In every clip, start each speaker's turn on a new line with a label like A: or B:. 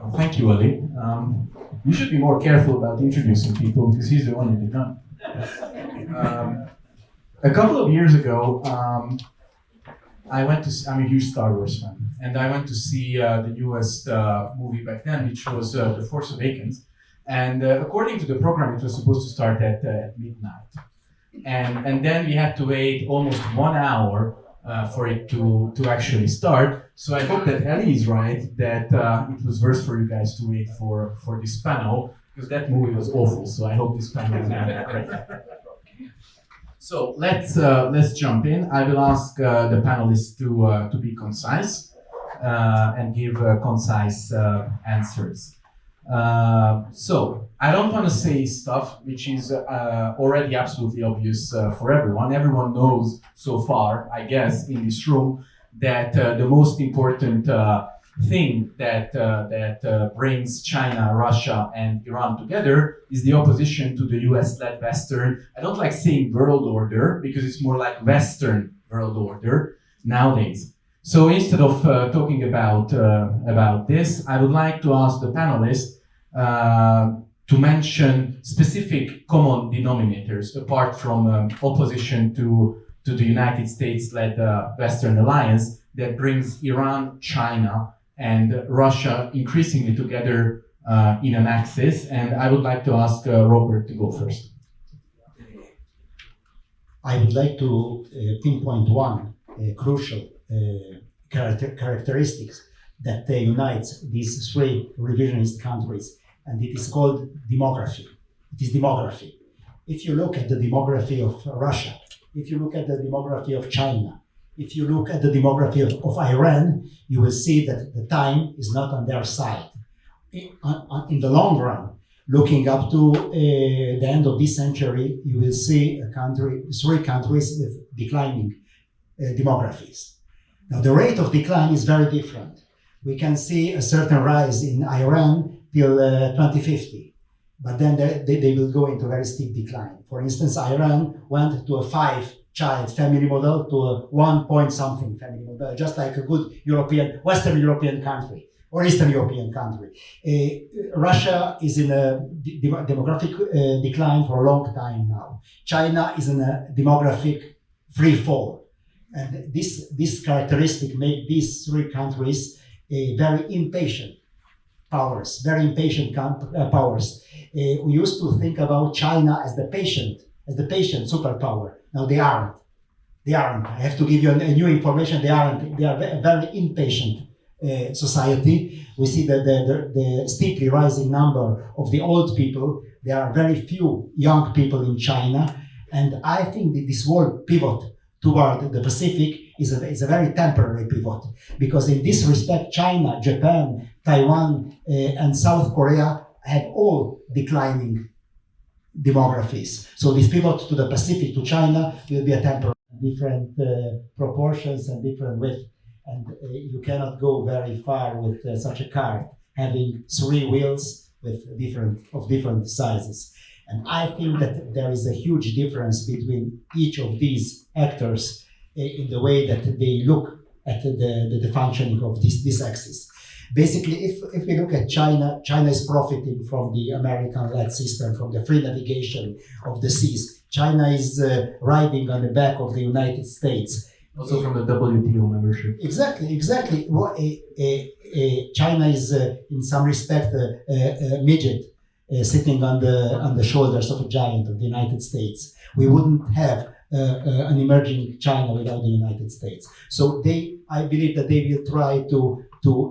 A: Well, thank you, Ali. You should be more careful about introducing people because he's the one who did not. A couple of years ago, I'm a huge Star Wars fan, and I went to see the newest movie back then, which was The Force Awakens. And according to the program, it was supposed to start at midnight. And then we had to wait almost 1 hour for it to actually start. So I hope that Ali is right, that it was worse for you guys to wait for this panel, because that movie was awful. So I hope this panel is going to be great. So let's jump in. I will ask the panelists to be concise and give concise answers. So I don't want to say stuff which is already absolutely obvious for everyone. Everyone knows so far, I guess, in this room that the most important thing that brings China, Russia, and Iran together is the opposition to the US-led Western. I don't like saying world order because it's more like Western world order nowadays. So instead of talking about this, I would like to ask the panelists to mention specific common denominators apart from opposition to the United States-led Western alliance that brings Iran, China, and Russia increasingly together in an axis. And I would like to ask Robert to go first.
B: I would like to pinpoint one crucial characteristics that unites these three revisionist countries, and it is called demography. It is demography. If you look at the demography of Russia, if you look at the demography of China, if you look at the demography of Iran, you will see that the time is not on their side. In the long run, looking up to the end of this century, you will see three countries with declining demographies. Now, the rate of decline is very different. We can see a certain rise in Iran till 2050, but then they will go into very steep decline. For instance, Iran went to a 5-child family model to a 1-point-something family model, just like a good Western European country or Eastern European country. Russia is in a demographic decline for a long time now. China is in a demographic free fall. And this characteristic makes these three countries very impatient powers, powers. We used to think about China as the patient superpower. Now they aren't. They aren't. I have to give you a new information. They aren't. They are a very impatient society. We see that the steeply rising number of the old people. There are very few young people in China, and I think that this whole pivot toward the Pacific is a very temporary pivot, because in this respect, China, Japan, Taiwan, and South Korea have all declining demographies. So this pivot to the Pacific, to China, will be a temporary, different proportions and different width. And you cannot go very far with such a car having three wheels with different sizes. And I think that there is a huge difference between each of these actors in the way that they look at the functioning of this axis. Basically, if we look at China, China is profiting from the American-led system, from the free navigation of the seas. China is riding on the back of the United States.
A: Also from the WTO membership.
B: Exactly. China is, in some respect, a midget sitting on the shoulders of a giant of the United States. We wouldn't have an emerging China without the United States. So I believe that they will try to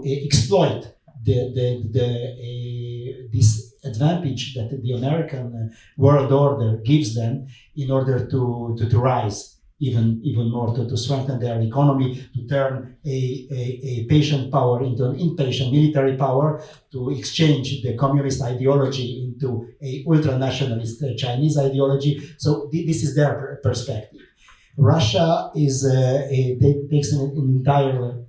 B: exploit this advantage that the American world order gives them in order to rise even more, to strengthen their economy, to turn a patient power into an impatient military power, to exchange the communist ideology into a ultra-nationalist Chinese ideology. So this is their perspective. Russia takes an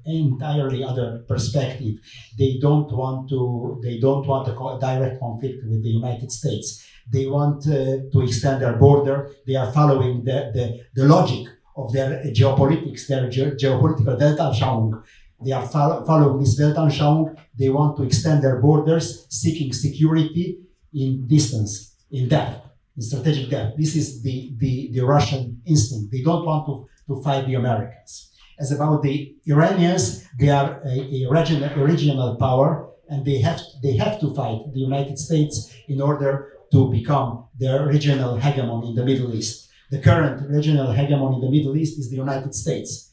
B: entirely other perspective. They don't want a direct conflict with the United States. They want to extend their border. They are following the logic of their geopolitics, their geopolitical Weltanschauung. They are following this Weltanschauung. They want to extend their borders, seeking security in distance, in depth, in strategic depth. This is the Russian instinct. They don't want to fight the Americans. As about the Iranians, they are a regional power, and they have to fight the United States in order to become their regional hegemon in the Middle East. The current regional hegemon in the Middle East is the United States.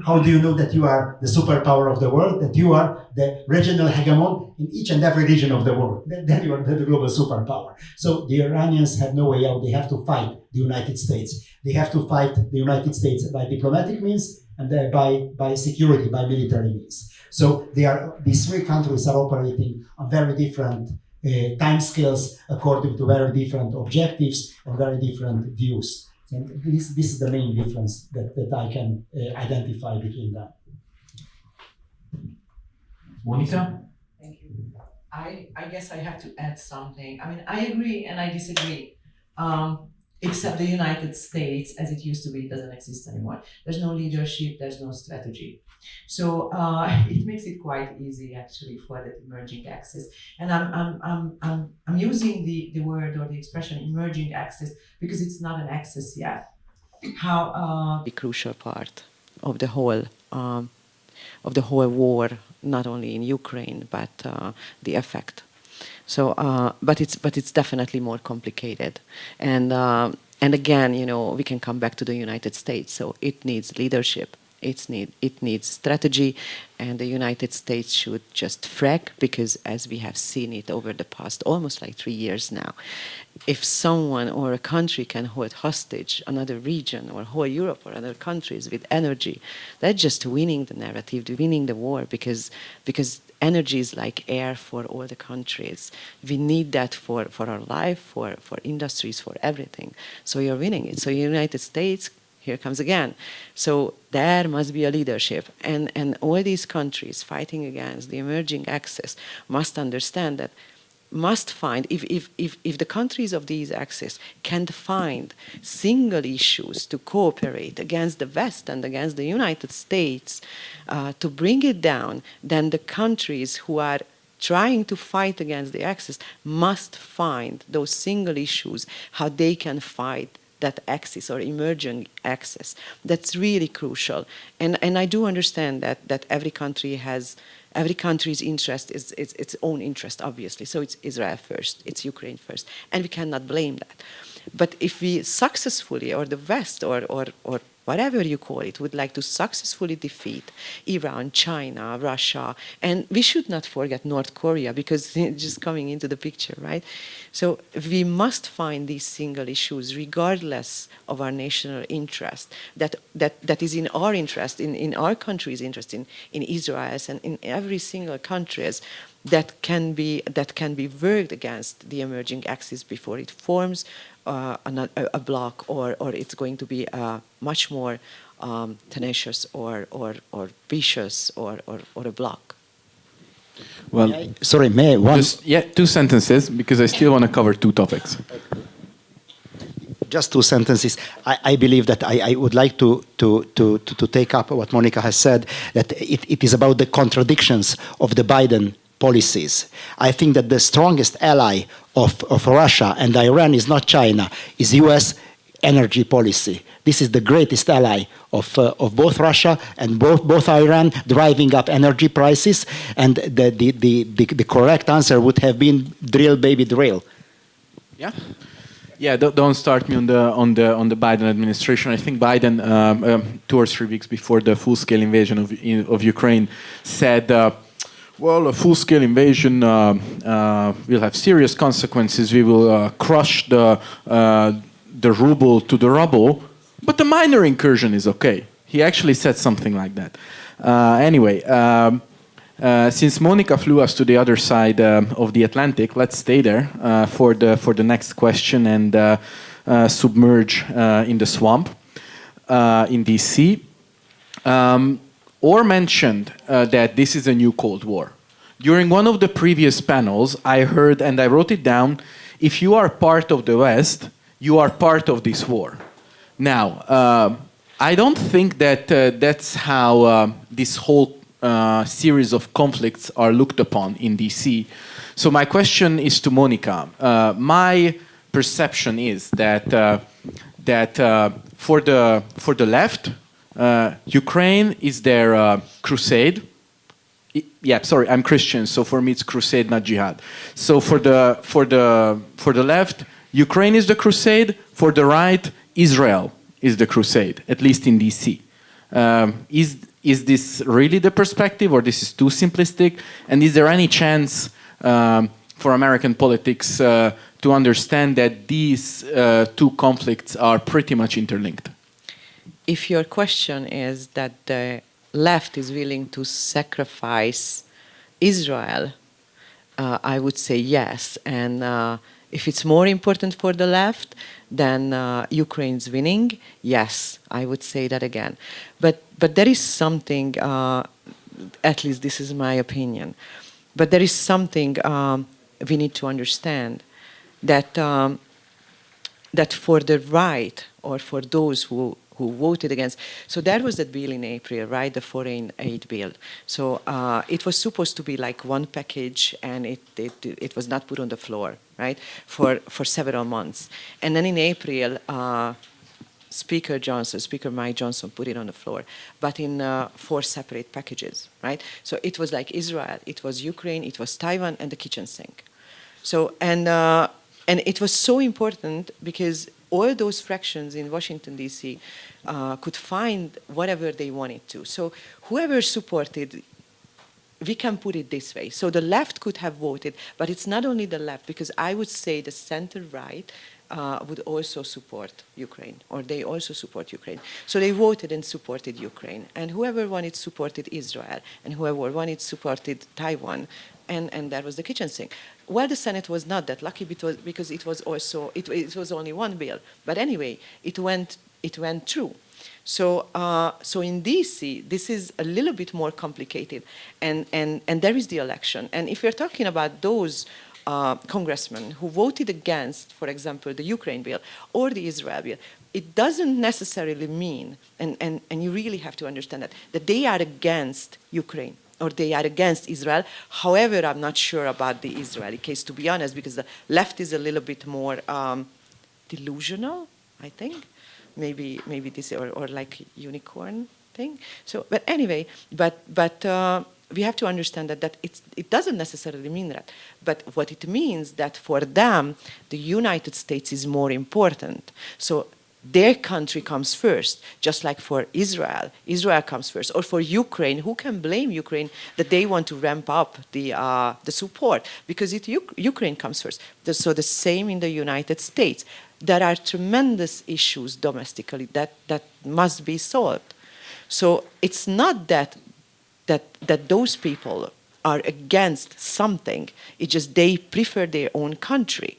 B: How do you know that you are the superpower of the world, that you are the regional hegemon in each and every region of the world? Then you are the global superpower. So the Iranians have no way out. They have to fight the United States. They have to fight the United States by diplomatic means and by security, by military means. So these three countries are operating on very different timescales according to very different objectives or very different views. And this is the main difference that I can identify between them.
C: Mónika?
D: Thank you. I guess I have to add something. I mean, I agree and I disagree. Except the United States, as it used to be, doesn't exist anymore. There's no leadership, there's no strategy. So it makes it quite easy actually for the emerging axis. And I'm using the word or the expression emerging axis because it's not an axis yet. The crucial part of the whole war, not only in Ukraine, but the effect. So, but it's definitely more complicated, and again, you know, we can come back to the United States. So it needs leadership. It needs strategy, and the United States should just frag, because as we have seen it over the past almost like 3 years now, if someone or a country can hold hostage another region or whole Europe or other countries with energy, that's just winning the narrative, winning the war, because energy is like air for all the countries. We need that for our life, for industries, for everything. So you're winning it. So United States, here comes again. So there must be a leadership. And all these countries fighting against the emerging axis must understand that, must find, if the countries of these axes can find single issues to cooperate against the West and against the United States to bring it down, then the countries who are trying to fight against the axis must find those single issues, how they can fight that axis or emerging axis. That's really crucial. And I do understand that every country's interest is its own interest, obviously. So it's Israel first, it's Ukraine first, and we cannot blame that. But if we successfully, or the West, or whatever you call it, would like to successfully defeat Iran, China, Russia, and we should not forget North Korea, because it's just coming into the picture, right? So we must find these single issues, regardless of our national interest, that is in our interest, in our country's interest, in Israel's and in every single country's, that can be worked against the emerging axis before it forms a bloc, or it's going to be much more tenacious or vicious or a bloc.
C: Well,
B: sorry, may I
C: just, 2 sentences, because I still want to cover 2 topics.
B: Just 2 sentences. I believe that I would like to take up what Mónika has said, that it is about the contradictions of the Biden policies. I think that the strongest ally of Russia and Iran is not China, is U.S. energy policy. This is the greatest ally of both Russia and both Iran, driving up energy prices. And the correct answer would have been drill, baby, drill.
C: Yeah. Yeah, don't start me on the Biden administration. I think Biden, 2 or 3 weeks before the full-scale invasion of Ukraine, said, well, a full-scale invasion will have serious consequences. We will crush the ruble to the rubble, but the minor incursion is okay. He actually said something like that. Anyway, since Mónika flew us to the other side of the Atlantic, let's stay there for the next question and submerge in the swamp in DC. Orr mentioned that this is a new Cold War. During one of the previous panels, I heard, and I wrote it down, if you are part of the West, you are part of this war. Now, I don't think that that's how this whole series of conflicts are looked upon in DC. So my question is to Mónika. My perception is that for the left, Ukraine is their crusade. Yeah, sorry, I'm Christian, so for me it's crusade, not jihad. So for the left, Ukraine is the crusade. For the right, Israel is the crusade, at least in DC. Is this really the perspective, or this is too simplistic? And is there any chance for American politics to understand that these two conflicts are pretty much interlinked?
D: If your question is that the left is willing to sacrifice Israel, I would say yes. And if it's more important for the left, then Ukraine's winning. Yes, I would say that again. But there is something, at least this is my opinion, but there is something we need to understand, that that for the right, or for those who voted against. So there was that bill in April, right? The foreign aid bill. So it was supposed to be like one package, and it was not put on the floor, right? For several months. And then in April, Speaker Mike Johnson put it on the floor, but in 4 separate packages, right? So it was like Israel, it was Ukraine, it was Taiwan, and the kitchen sink. So, and it was so important because all those fractions in Washington, D.C. Could find whatever they wanted to. So whoever supported, we can put it this way. So the left could have voted, but it's not only the left, because I would say the center-right would also support Ukraine, or they also support Ukraine. So they voted and supported Ukraine. And whoever wanted supported Israel, and whoever wanted supported Taiwan. And that was the kitchen sink. Well, the Senate was not that lucky because it was also it was only one bill. But anyway, it went through. So so in DC, this is a little bit more complicated, and there is the election. And if you're talking about those congressmen who voted against, for example, the Ukraine bill or the Israel bill, it doesn't necessarily mean, and you really have to understand that they are against Ukraine, or they are against Israel. However, I'm not sure about the Israeli case, to be honest, because the left is a little bit more delusional, I think. Maybe this, or like unicorn thing. So, but anyway, but we have to understand that it doesn't necessarily mean that. But what it means that for them, the United States is more important. So their country comes first, just like for Israel comes first. Or for Ukraine, who can blame Ukraine that they want to ramp up the support? Because Ukraine comes first. So the same in the United States. There are tremendous issues domestically that must be solved. So it's not that those people are against something. It's just they prefer their own country.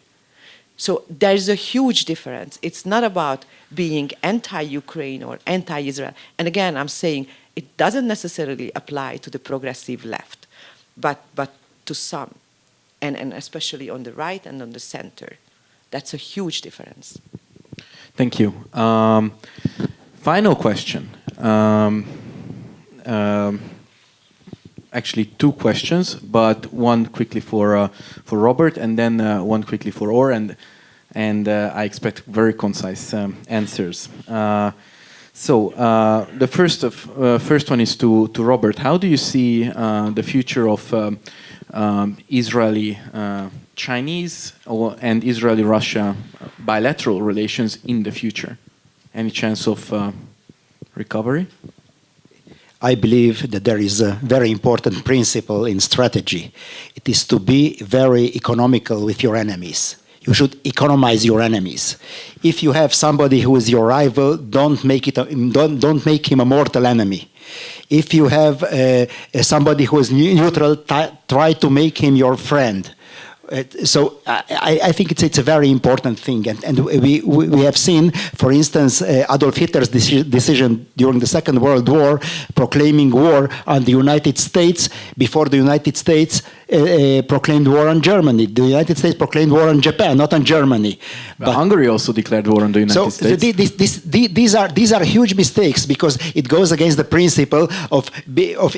D: So there's a huge difference. It's not about being anti-Ukraine or anti-Israel. And again, I'm saying it doesn't necessarily apply to the progressive left, but to some, and especially on the right and on the center. That's a huge difference.
C: Thank you. Final question. Actually, 2 questions, but one quickly for Robert, and then one quickly for Or, and I expect very concise answers. So the first one is to Robert. How do you see the future of Israeli Chinese and Israeli-Russia bilateral relations in the future? Any chance of recovery?
B: I believe that there is a very important principle in strategy. It is to be very economical with your enemies. You should economize your enemies. If you have somebody who is your rival, don't make him a mortal enemy. If you have somebody who is neutral, try to make him your friend. So I think it's a very important thing, and we have seen, for instance, Adolf Hitler's decision during the Second World War, proclaiming war on the United States. Before the United States proclaimed war on Germany. The United States proclaimed war on Japan, not on Germany.
C: But Hungary also declared war on the United States.
B: These are huge mistakes because it goes against the principle of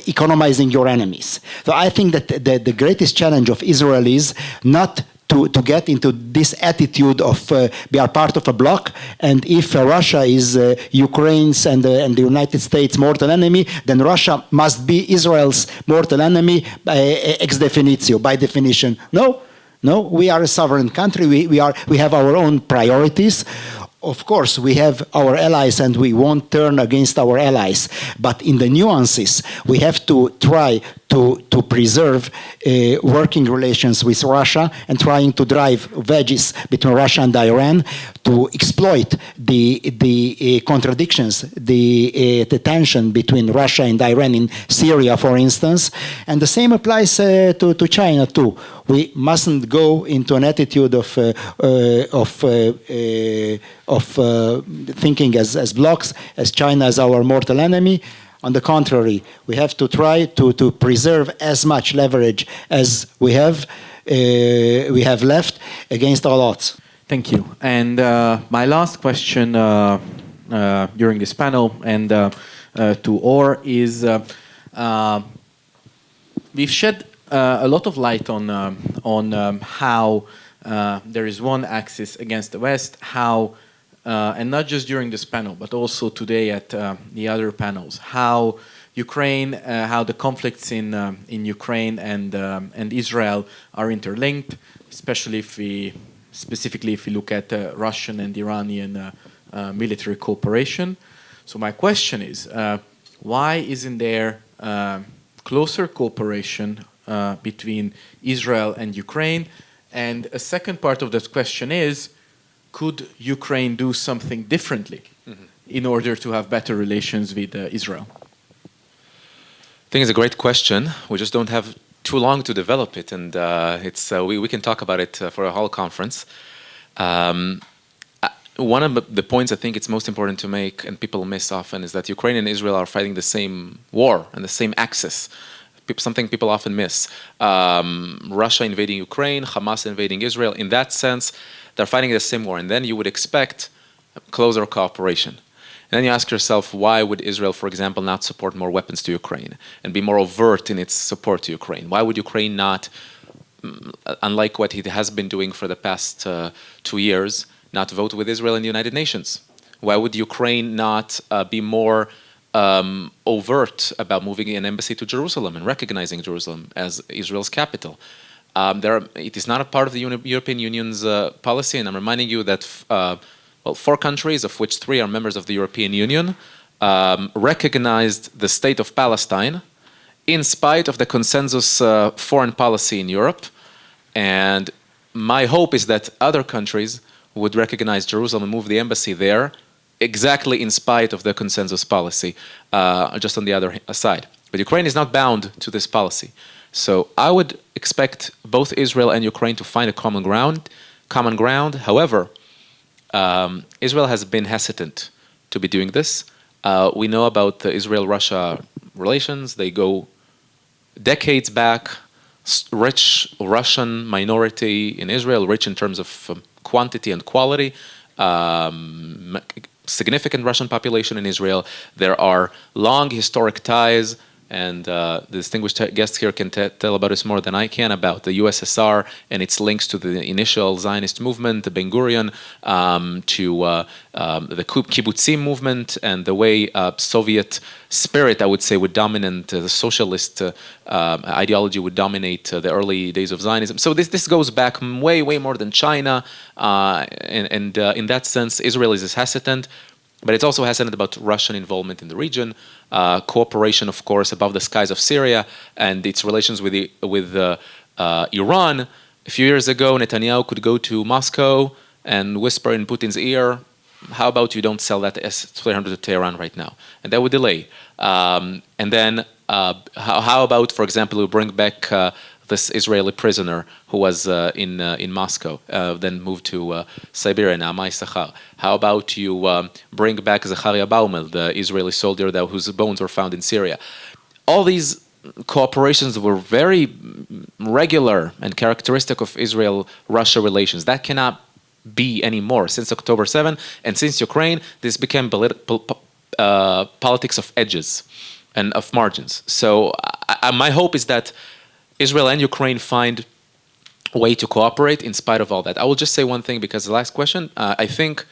B: economizing your enemies. So I think that the greatest challenge of Israel is not to get into this attitude of we are part of a bloc, and if Russia is Ukraine's and the United States' mortal enemy, then Russia must be Israel's mortal enemy ex definitio, by definition. No, we are a sovereign country. We have our own priorities. Of course, we have our allies and we won't turn against our allies. But in the nuances, we have to try to preserve working relations with Russia and trying to drive wedges between Russia and Iran to exploit the contradictions, the tension between Russia and Iran in Syria, for instance. And the same applies to China, too. We mustn't go into an attitude of thinking as blocs, as China as our mortal enemy. On the contrary, we have to try to preserve as much leverage as we have left against all odds.
C: Thank you. And my last question during this panel and to Or is we've shed a lot of light on how there is one axis against the West, how and not just during this panel, but also today at the other panels, how Ukraine, how the conflicts in Ukraine and Israel are interlinked, especially if we look at Russian and Iranian military cooperation. So my question is, why isn't there closer cooperation between Israel and Ukraine? And a second part of that question is, could Ukraine do something differently in order to have better relations with Israel?
E: I think it's a great question. We just don't have too long to develop it, and we can talk about it for a whole conference. One of the points I think it's most important to make, and people miss often, is that Ukraine and Israel are fighting the same war and the same axis. Something people often miss. Russia invading Ukraine, Hamas invading Israel. In that sense, they're fighting the same war. And then you would expect closer cooperation. And then you ask yourself, why would Israel, for example, not support more weapons to Ukraine and be more overt in its support to Ukraine? Why would Ukraine not, unlike what it has been doing for the past 2 years, not vote with Israel in the United Nations? Why would Ukraine not be more overt about moving an embassy to Jerusalem and recognizing Jerusalem as Israel's capital? It is not a part of the European Union's policy, and I'm reminding you that 4 countries, of which 3 are members of the European Union, recognized the state of Palestine in spite of the consensus foreign policy in Europe. And my hope is that other countries would recognize Jerusalem and move the embassy there exactly in spite of the consensus policy, just on the other side. But Ukraine is not bound to this policy. So I would expect both Israel and Ukraine to find a common ground. However, Israel has been hesitant to be doing this. We know about the Israel-Russia relations. They go decades back. Rich Russian minority in Israel, rich in terms of quantity and quality. Significant Russian population in Israel. There are long historic ties, and the distinguished guest here can tell about this more than I can, about the USSR and its links to the initial Zionist movement, the Ben-Gurion, to the kibbutzim movement, and the way Soviet spirit, I would say, would dominate, the socialist ideology would dominate the early days of Zionism. So this goes back way, way more than China, and in that sense, Israel is hesitant. But it's also hesitant about Russian involvement in the region, cooperation, of course, above the skies of Syria, and its relations with Iran. A few years ago, Netanyahu could go to Moscow and whisper in Putin's ear, how about you don't sell that S-300 to Tehran right now? And that would delay. And then how about, for example, we bring back this Israeli prisoner who was in Moscow, then moved to Siberia now, Yissachar. How about you bring back Zecharia Baumel, the Israeli soldier whose bones were found in Syria? All these cooperations were very regular and characteristic of Israel-Russia relations. That cannot be anymore since October 7, and since Ukraine, this became politics of edges and of margins. So my hope is that Israel and Ukraine find a way to cooperate in spite of all that. I will just say one thing, because the last question, I think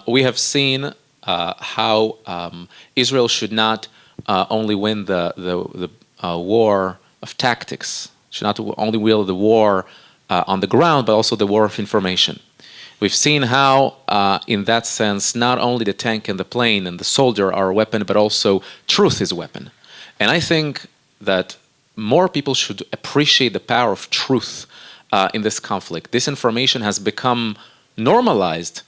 E: we have seen how Israel should not only win the war of tactics, should not only win the war on the ground, but also the war of information. We've seen how, in that sense, not only the tank and the plane and the soldier are a weapon, but also truth is a weapon. And I think that more people should appreciate the power of truth in this conflict. Disinformation has become normalized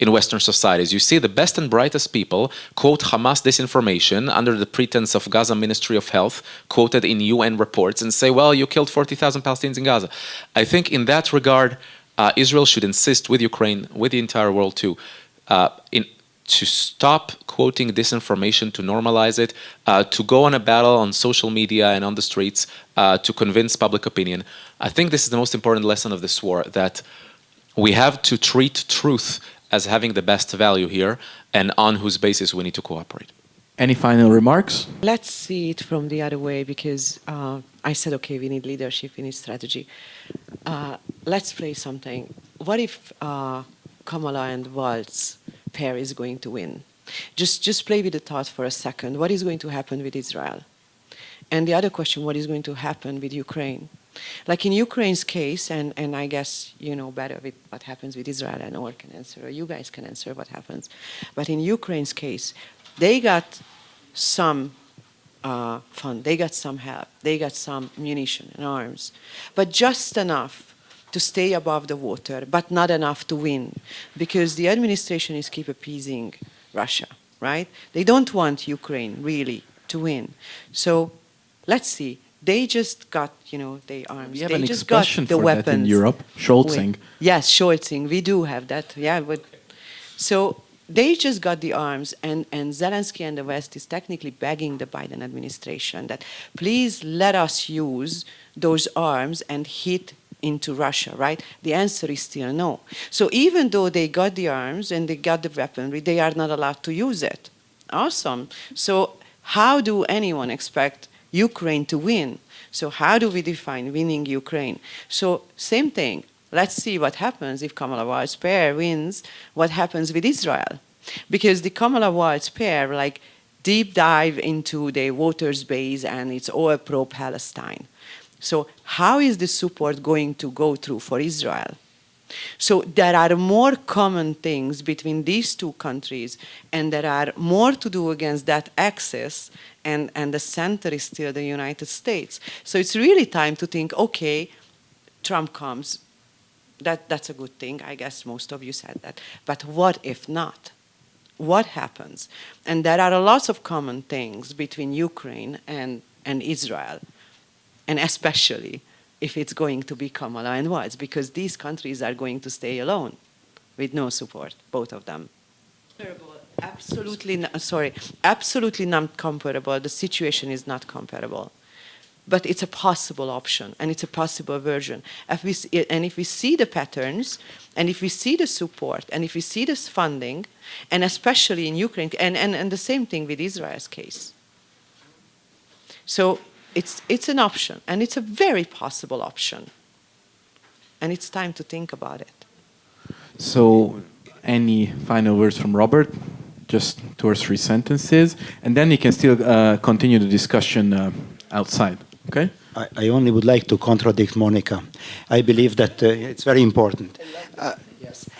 E: in Western societies. You see the best and brightest people quote Hamas disinformation under the pretense of Gaza Ministry of Health, quoted in UN reports, and say, well, you killed 40,000 Palestinians in Gaza. I think in that regard, Israel should insist with Ukraine, with the entire world too, to stop quoting disinformation, to normalize it, to go on a battle on social media and on the streets to convince public opinion. I think this is the most important lesson of this war, that we have to treat truth as having the best value here, and on whose basis we need to cooperate.
C: Any final remarks?
D: Let's see it from the other way, because I said, okay, we need leadership, we need strategy. Let's play something. What if Kamala and Waltz pair is going to win? Just play with the thought for a second. What is going to happen with Israel? And the other question, what is going to happen with Ukraine? Like in Ukraine's case, and I guess you know better with what happens with Israel, and or can answer, or you guys can answer what happens. But in Ukraine's case, they got some fund, they got some help, they got some munition and arms, but just enough to stay above the water, but not enough to win, because the administration is keep appeasing Russia, right? They don't want Ukraine really to win. So let's see. They just got, the arms.
C: We have
D: they
C: an
D: just got
C: expression
D: the
C: for
D: weapons.
C: that in Europe, Scholzing.
D: Yes, Scholzing. We do have that. Yeah. But, so they just got the arms, and Zelensky and the West is technically begging the Biden administration that please let us use those arms and hit into Russia, right? The answer is still no. So even though they got the arms and they got the weaponry, they are not allowed to use it. Awesome. So how do anyone expect Ukraine to win? So how do we define winning Ukraine? So same thing. Let's see what happens if Kamala Waltz pair wins. What happens with Israel? Because the Kamala Waltz pair deep dive into the waters base and it's all pro-Palestine. So how is the support going to go through for Israel? So there are more common things between these two countries, and there are more to do against that axis, and the center is still the United States. So it's really time to think, okay, Trump comes, that's a good thing, I guess most of you said that, but what if not? What happens? And there are lots of common things between Ukraine and Israel, and especially if it's going to be Kamala and Waltz, because these countries are going to stay alone with no support, both of them. Absolutely not comparable. The situation is not comparable. But it's a possible option, and it's a possible version. If we see the patterns, and if we see the support, and if we see this funding, and especially in Ukraine, and the same thing with Israel's case. So it's an option, and it's a very possible option. And it's time to think about it.
C: So, any final words from Robert? Just 2 or 3 sentences, and then you can still continue the discussion outside. Okay?
B: I only would like to contradict Mónika. I believe that it's very important. Yes.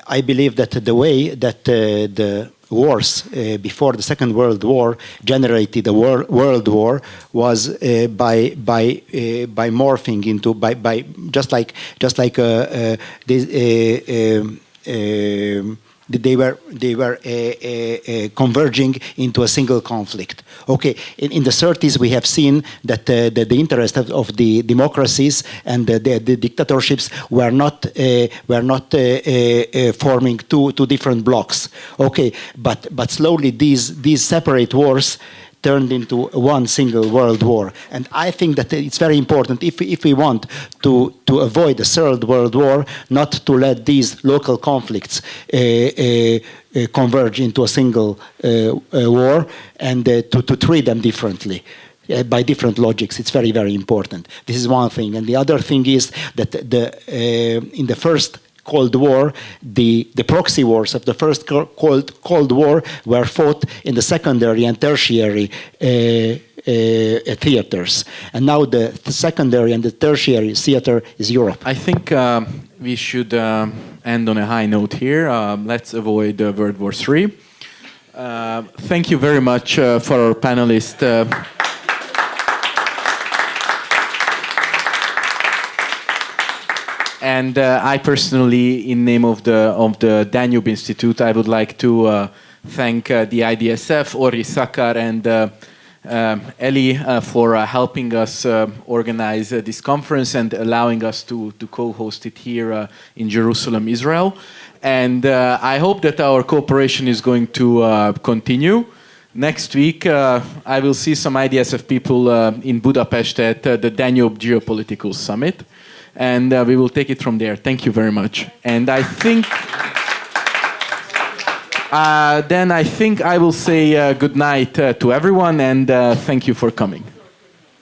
B: I believe that the way that the wars before the Second World War generated a world war was by morphing into by just like they were converging into a single conflict. Okay, in the 30s we have seen that the interest of the democracies and the dictatorships were not forming two different blocks. Okay, but slowly these separate wars turned into one single world war. And I think that it's very important if we want to avoid a third world war, not to let these local conflicts converge into a single war, and to treat them differently. By different logics. It's very, very important. This is one thing. And the other thing is that in the first Cold War, the proxy wars of the first Cold War were fought in the secondary and tertiary theaters. And now the secondary and the tertiary theater is Europe.
C: I think we should end on a high note here. Let's avoid World War III. Thank you very much for our panelists. And I personally, in name of the Danube Institute, I would like to thank the IDSF, or Yissachar, and Eli for helping us organize this conference and allowing us to co-host it here in Jerusalem, Israel. And I hope that our cooperation is going to continue. Next week, I will see some IDSF people in Budapest at the Danube Geopolitical Summit. And we will take it from there. Thank you very much. And I think then I will say good night to everyone, and thank you for coming.